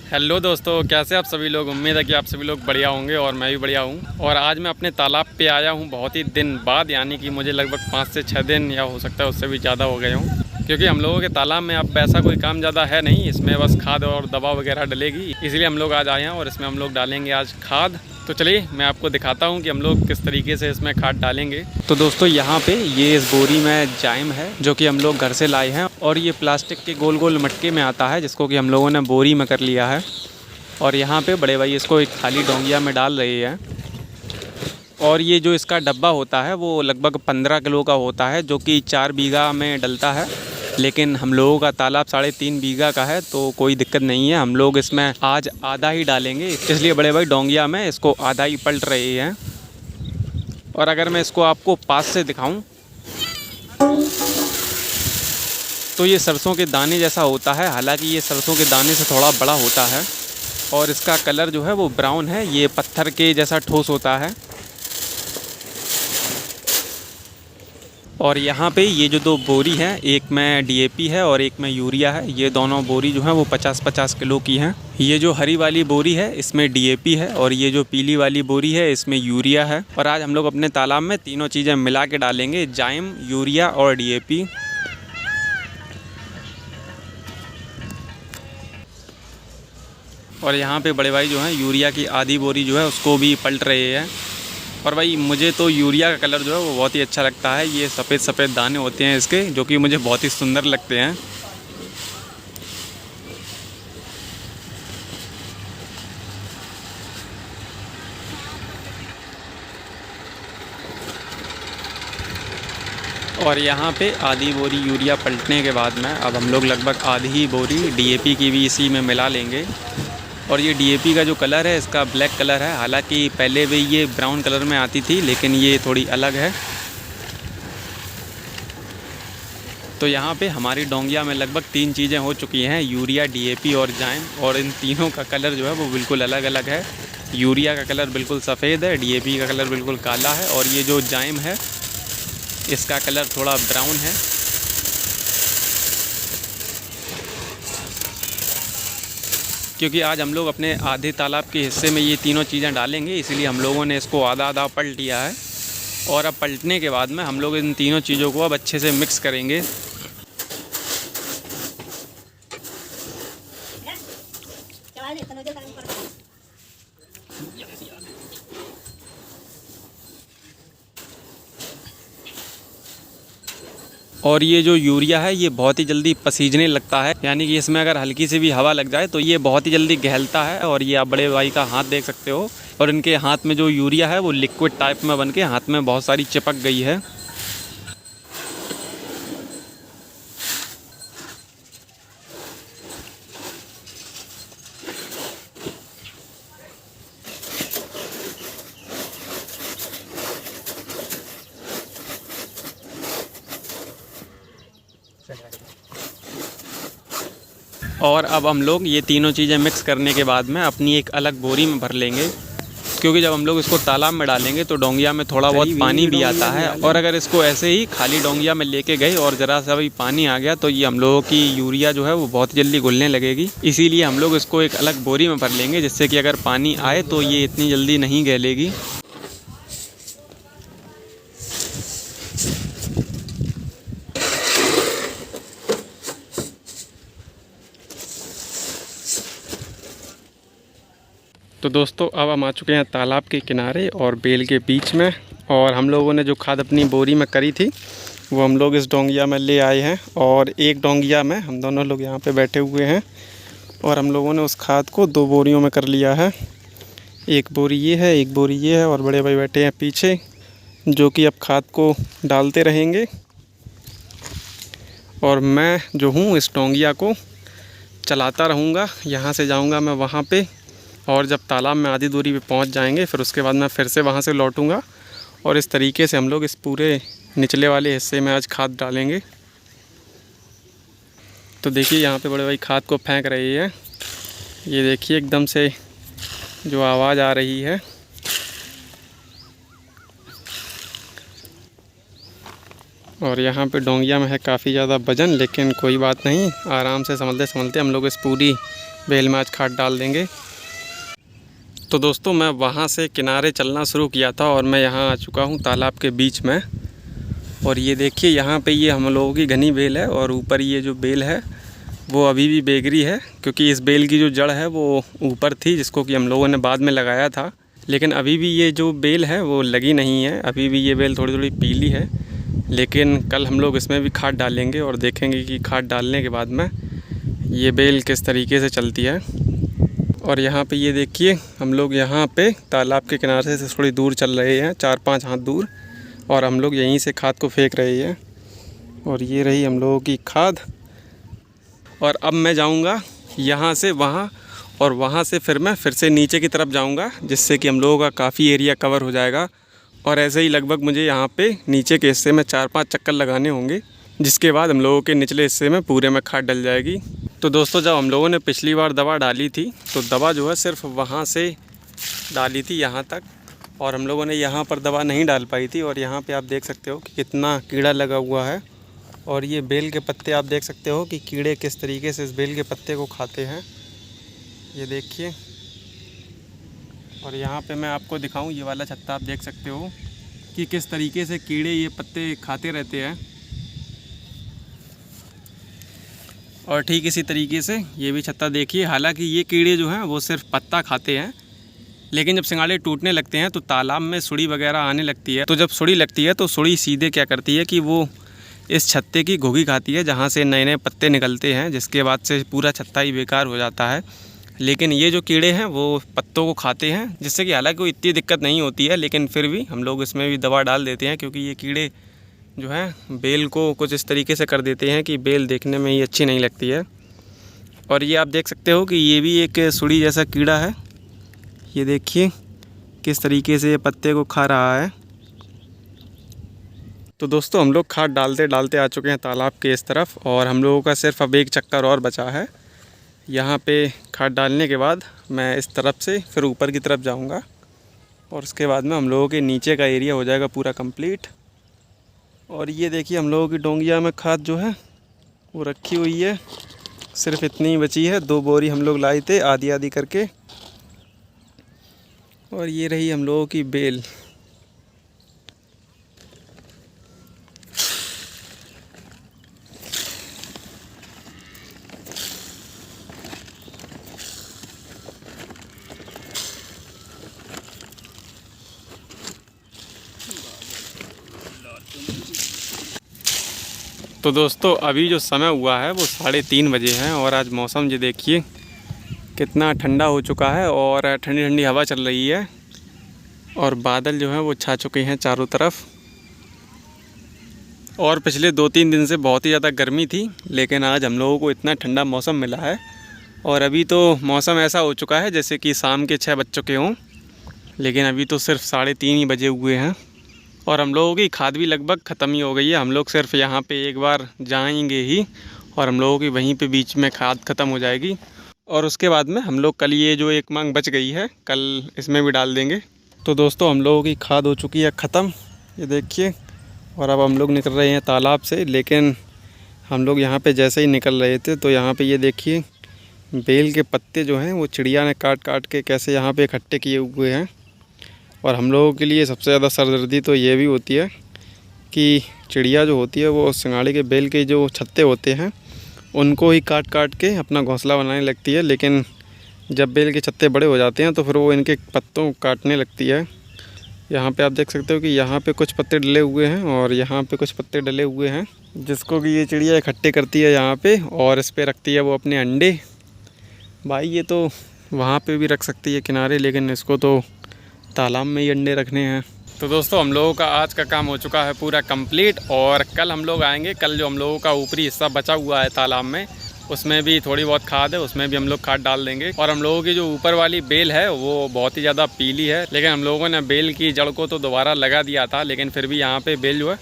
Hello दोस्तों, कैसे आप सभी लोग। उम्मीद है कि आप सभी लोग बढ़िया होंगे और मैं भी बढ़िया हूँ। और आज मैं अपने तालाब पे आया हूँ बहुत ही दिन बाद, यानी कि मुझे लगभग 5 से 6 दिन या हो सकता है उससे भी ज़्यादा हो गए हूँ। क्योंकि हम लोगों के तालाब में अब ऐसा कोई काम ज़्यादा है नहीं, इसमें बस खाद और दवा वगैरह डलेगी, इसलिए हम लोग आज आए हैं और इसमें हम लोग डालेंगे आज खाद। तो चलिए मैं आपको दिखाता हूँ कि हम लोग किस तरीके से इसमें खाद डालेंगे। तो दोस्तों यहाँ पे ये इस बोरी में जाइम है जो कि हम लोग घर से लाए हैं, और ये प्लास्टिक के गोल गोल मटके में आता है जिसको कि हम लोगों ने बोरी में कर लिया है। और यहाँ पे बड़े भाई इसको एक खाली डोंगिया में डाल रहे हैं। और ये जो इसका डब्बा होता है वो लगभग 15 किलो का होता है, जो कि 4 बीघा में डलता है। लेकिन हम लोगों का तालाब 3.5 बीघा का है तो कोई दिक्कत नहीं है, हम लोग इसमें आज आधा ही डालेंगे, इसलिए बड़े भाई डोंगिया में इसको आधा ही पलट रहे हैं। और अगर मैं इसको आपको पास से दिखाऊं तो ये सरसों के दाने जैसा होता है, हालांकि ये सरसों के दाने से थोड़ा बड़ा होता है। और इसका कलर जो है वो ब्राउन है, ये पत्थर के जैसा ठोस होता है। और यहाँ पे ये जो 2 बोरी हैं, एक में डीएपी है और एक में यूरिया है। ये दोनों बोरी जो हैं वो 50-50 किलो की हैं। ये जो हरी वाली बोरी है इसमें डीएपी है, और ये जो पीली वाली बोरी है इसमें यूरिया है। और आज हम लोग अपने तालाब में तीनों चीज़ें मिला के डालेंगे, जाइम, यूरिया और डीएपी। और यहाँ पे बड़े भाई जो हैं यूरिया की आधी बोरी जो है उसको भी पलट रहे हैं। और भाई मुझे तो यूरिया का कलर जो है वो बहुत ही अच्छा लगता है, ये सफ़ेद सफ़ेद दाने होते हैं इसके, जो कि मुझे बहुत ही सुंदर लगते हैं। और यहाँ पे आधी बोरी यूरिया पलटने के बाद में अब हम लोग लगभग आधी ही बोरी डीएपी की भी इसी में मिला लेंगे। और ये डीएपी का जो कलर है इसका ब्लैक कलर है, हालांकि पहले भी ये ब्राउन कलर में आती थी लेकिन ये थोड़ी अलग है। तो यहाँ पे हमारी डोंगिया में लगभग 3 चीज़ें हो चुकी हैं, यूरिया, डीएपी और जाइम। और इन तीनों का कलर जो है वो बिल्कुल अलग अलग है। यूरिया का कलर बिल्कुल सफ़ेद है, डीएपी का कलर बिल्कुल काला है, और ये जो जाइम है इसका कलर थोड़ा ब्राउन है। क्योंकि आज हम लोग अपने आधे तालाब के हिस्से में ये तीनों चीज़ें डालेंगे, इसीलिए हम लोगों ने इसको आधा आधा पलट लिया है। और अब पलटने के बाद में हम लोग इन तीनों चीज़ों को अब अच्छे से मिक्स करेंगे। और ये जो यूरिया है ये बहुत ही जल्दी पसीजने लगता है, यानी कि इसमें अगर हल्की सी भी हवा लग जाए तो ये बहुत ही जल्दी गहलता है। और ये आप बड़े भाई का हाथ देख सकते हो, और इनके हाथ में जो यूरिया है वो लिक्विड टाइप में बन के हाथ में बहुत सारी चिपक गई है। और अब हम लोग ये तीनों चीज़ें मिक्स करने के बाद में अपनी एक अलग बोरी में भर लेंगे, क्योंकि जब हम लोग इसको तालाब में डालेंगे तो डोंगिया में थोड़ा बहुत पानी भी आता है। और अगर इसको ऐसे ही खाली डोंगिया में लेके गए और ज़रा सा भी पानी आ गया तो ये हम लोगों की यूरिया जो है वो बहुत जल्दी घुलने लगेगी। इसीलिए हम लोग इसको एक अलग बोरी में भर लेंगे, जिससे कि अगर पानी आए तो ये इतनी जल्दी नहीं गलेगी। तो दोस्तों अब हम आ चुके हैं तालाब के किनारे और बेल के बीच में। और हम लोगों ने जो खाद अपनी बोरी में करी थी वो हम लोग इस डोंगिया में ले आए हैं, और एक डोंगिया में हम दोनों लोग यहाँ पे बैठे हुए हैं। और हम लोगों ने उस खाद को 2 बोरियों में कर लिया है, एक बोरी ये है, एक बोरी ये है। और बड़े भाई बैठे हैं पीछे, जो कि अब खाद को डालते रहेंगे। और मैं जो हूँ इस डोंगिया को चलाता रहूँगा, यहाँ से जाऊँगा मैं वहाँ पे, और जब तालाब में आधी दूरी पे पहुंच जाएंगे फिर उसके बाद मैं फिर से वहां से लौटूंगा। और इस तरीके से हम लोग इस पूरे निचले वाले हिस्से में आज खाद डालेंगे। तो देखिए यहाँ पे बड़े भाई खाद को फेंक रही है, ये देखिए एकदम से जो आवाज़ आ रही है। और यहाँ पे डोंगिया में है काफ़ी ज़्यादा वज़न, लेकिन कोई बात नहीं, आराम से संभलते संभलते हम लोग इस पूरी बेल में आज खाद डाल देंगे। तो दोस्तों मैं वहाँ से किनारे चलना शुरू किया था और मैं यहाँ आ चुका हूँ तालाब के बीच में। और ये देखिए यहाँ पे ये हम लोगों की घनी बेल है और ऊपर ये जो बेल है वो अभी भी बेगरी है, क्योंकि इस बेल की जो जड़ है वो ऊपर थी, जिसको कि हम लोगों ने बाद में लगाया था। लेकिन अभी भी ये जो बेल है वो लगी नहीं है, अभी भी ये बेल थोड़ी थोड़ी पीली है। लेकिन कल हम लोग इसमें भी खाद डालेंगे और देखेंगे कि खाद डालने के बाद में ये बेल किस तरीके से चलती है। और यहाँ पे ये देखिए हम लोग यहाँ पे तालाब के किनारे से थोड़ी दूर चल रहे हैं, 4-5 हाथ दूर, और हम लोग यहीं से खाद को फेंक रहे हैं। और ये रही हम लोगों की खाद। और अब मैं जाऊँगा यहाँ से वहाँ, और वहाँ से फिर से नीचे की तरफ जाऊँगा, जिससे कि हम लोगों का काफ़ी एरिया कवर हो जाएगा। और ऐसे ही लगभग मुझे यहाँ पे नीचे के हिस्से में 4-5 चक्कर लगाने होंगे, जिसके बाद हम लोगों के निचले हिस्से में पूरे में खाद डल जाएगी। तो दोस्तों जब हम लोगों ने पिछली बार दवा डाली थी तो दवा जो है सिर्फ वहाँ से डाली थी यहाँ तक, और हम लोगों ने यहाँ पर दवा नहीं डाल पाई थी। और यहाँ पे आप देख सकते हो कि कितना कीड़ा लगा हुआ है। और ये बेल के पत्ते आप देख सकते हो कि कीड़े किस तरीके से इस बेल के पत्ते को खाते हैं, ये देखिए। और यहाँ पे मैं आपको दिखाऊं, ये वाला छत्ता आप देख सकते हो कि किस तरीके से कीड़े ये पत्ते खाते रहते हैं। और ठीक इसी तरीके से ये भी छत्ता देखिए। हालांकि ये कीड़े जो हैं वो सिर्फ पत्ता खाते हैं, लेकिन जब सिंगाड़े टूटने लगते हैं तो तालाब में सुड़ी वगैरह आने लगती है। तो जब सुड़ी लगती है तो सुड़ी सीधे क्या करती है कि वो इस छत्ते की घुगी खाती है, जहाँ से नए नए पत्ते निकलते हैं, जिसके बाद से पूरा छत्ता ही बेकार हो जाता है। लेकिन ये जो कीड़े हैं वो पत्तों को खाते हैं, जिससे कि हालांकि कोई इतनी दिक्कत नहीं होती है, लेकिन फिर भी हम लोग इसमें भी दवा डाल देते हैं, क्योंकि ये कीड़े जो हैं बेल को कुछ इस तरीके से कर देते हैं कि बेल देखने में ही अच्छी नहीं लगती है। और ये आप देख सकते हो कि ये भी एक सुड़ी जैसा कीड़ा है, ये देखिए किस तरीके से ये पत्ते को खा रहा है। तो दोस्तों हम लोग खाद डालते डालते आ चुके हैं तालाब के इस तरफ, और हम लोगों का सिर्फ अब एक चक्कर और बचा है। यहाँ पे खाद डालने के बाद मैं इस तरफ से फिर ऊपर की तरफ जाऊँगा, और उसके बाद में हम लोगों के नीचे का एरिया हो जाएगा पूरा कंप्लीट। और ये देखिए हम लोगों की डोंगिया में खाद जो है वो रखी हुई है, सिर्फ इतनी ही बची है। 2 बोरी हम लोग लाए थे आधी आधी करके। और ये रही हम लोगों की बेल। तो दोस्तों अभी जो समय हुआ है वो 3:30 बजे हैं, और आज मौसम ये देखिए कितना ठंडा हो चुका है, और ठंडी ठंडी हवा चल रही है, और बादल जो हैं वो छा चुके हैं चारों तरफ। और पिछले 2-3 दिन से बहुत ही ज़्यादा गर्मी थी, लेकिन आज हम लोगों को इतना ठंडा मौसम मिला है। और अभी तो मौसम ऐसा हो चुका है जैसे कि शाम के 6 बज चुके हों, लेकिन अभी तो सिर्फ 3:30 ही बजे हुए हैं। और हम लोगों की खाद भी लगभग ख़त्म ही हो गई है। हम लोग सिर्फ यहाँ पे एक बार जाएंगे ही, और हम लोगों की वहीं पे बीच में खाद ख़त्म हो जाएगी। और उसके बाद में हम लोग कल ये जो एक मांग बच गई है कल इसमें भी डाल देंगे। तो दोस्तों हम लोगों की खाद हो चुकी है ख़त्म, ये देखिए। और अब हम लोग निकल रहे हैं तालाब से, लेकिन हम लोग यहाँ पे जैसे ही निकल रहे थे तो यहाँ पे ये देखिए बेल के पत्ते जो हैं वो चिड़िया ने काट काट के कैसे यहाँ पे इकट्ठे किए हुए हैं। और हम लोगों के लिए सबसे ज़्यादा सरदर्दी तो ये भी होती है कि चिड़िया जो होती है वो सिंघाड़े के बेल के जो छत्ते होते हैं उनको ही काट काट के अपना घोंसला बनाने लगती है। लेकिन जब बेल के छत्ते बड़े हो जाते हैं तो फिर वो इनके पत्तों को काटने लगती है। यहाँ पे आप देख सकते हो कि यहाँ पे कुछ पत्ते डले हुए हैं और यहाँ पे कुछ पत्ते डले हुए हैं, जिसको कि ये चिड़िया इकट्ठे करती है यहाँ पे, और इस पे रखती है वो अपने अंडे। भाई ये तो वहाँ पे भी रख सकती है किनारे, लेकिन इसको तो तालाब में ही अंडे रखने हैं। तो दोस्तों हम लोगों का आज का काम हो चुका है पूरा कंप्लीट, और कल हम लोग आएंगे। कल जो हम लोगों का ऊपरी हिस्सा बचा हुआ है तालाब में, उसमें भी थोड़ी बहुत खाद है, उसमें भी हम लोग खाद डाल देंगे। और हम लोगों की जो ऊपर वाली बेल है वो बहुत ही ज़्यादा पीली है, लेकिन हम लोगों ने बेल की जड़ को तो दोबारा लगा दिया था, लेकिन फिर भी यहाँ पे बेल जो है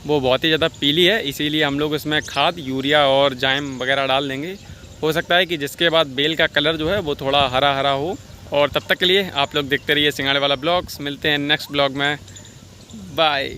वो बहुत ही ज़्यादा पीली है। इसीलिए हम लोग इसमें खाद यूरिया और जाइम वगैरह डाल देंगे। हो सकता है कि जिसके बाद बेल का कलर जो है वो थोड़ा हरा हरा हो। और तब तक के लिए आप लोग देखते रहिए सिंघाड़े वाला ब्लॉग्स। मिलते हैं नेक्स्ट ब्लॉग में, बाय।